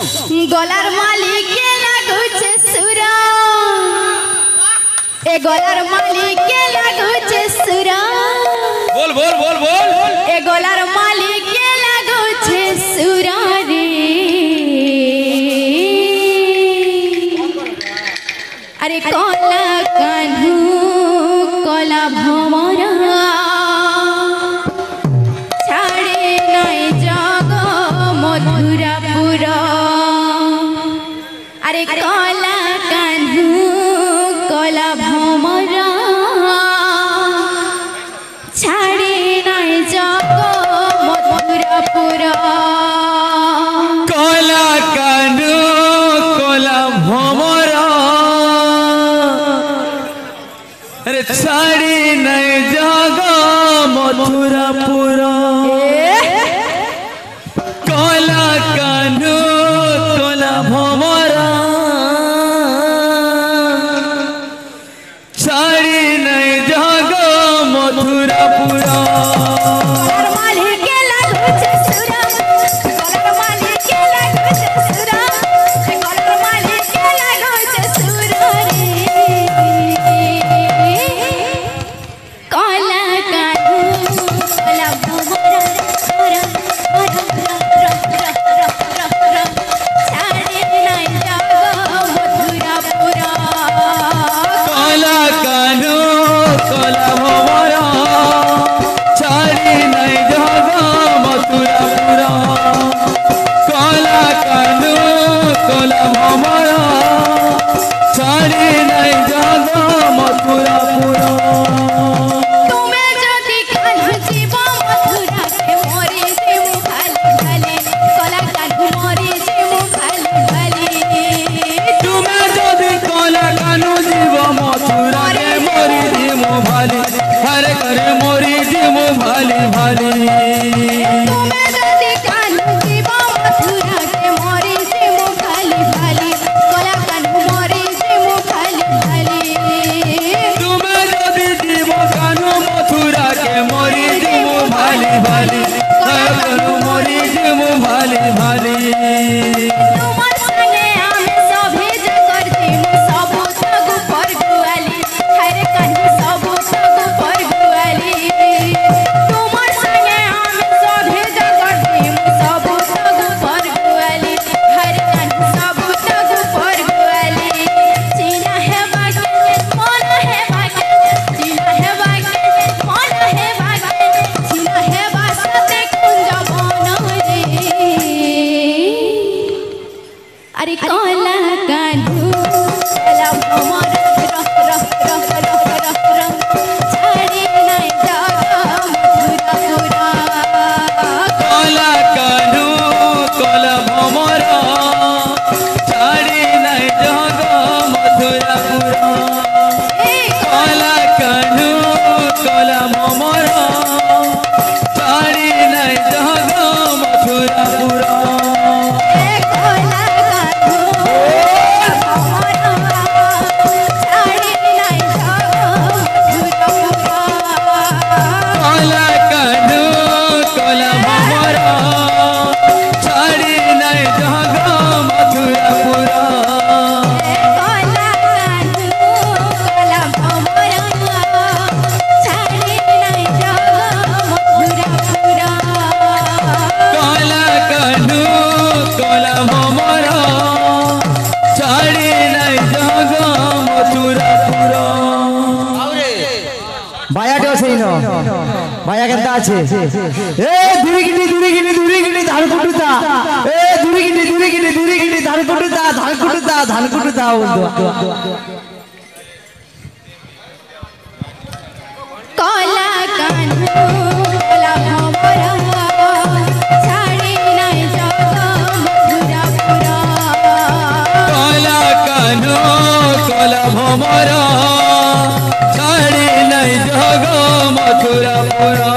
গলার মালিকে লাগুছে সুরা এ গলার মালিকে লাগুছে সুরা बोल बोल बोल बोल এ গলার মালিকে লাগুছে সুরা রে আরে কলা কানু কলা ভমরা ছাড়ে নাই জগ মথুরাপুর আরে কলা কানু কলা ভমরা ছাড়ে নাই জগ মথুরাপুর কলা কানু কলা ভমরা अरे साड़ी नहीं जागा मथुरापुर कला कानू कला भमरा साड़ी नहीं जागा मथुरापुर ভাইয়া কেমন আছে এ দূরে ধান কুটুতা এ দূরে ধান কুটুতা বলতো কলা কানু কলা ভমরা ছাড়ে নাই জগ মথুরাপুর কলা কানু কলা ভমরা ছাড়ে নাই জগ মথুরাপুর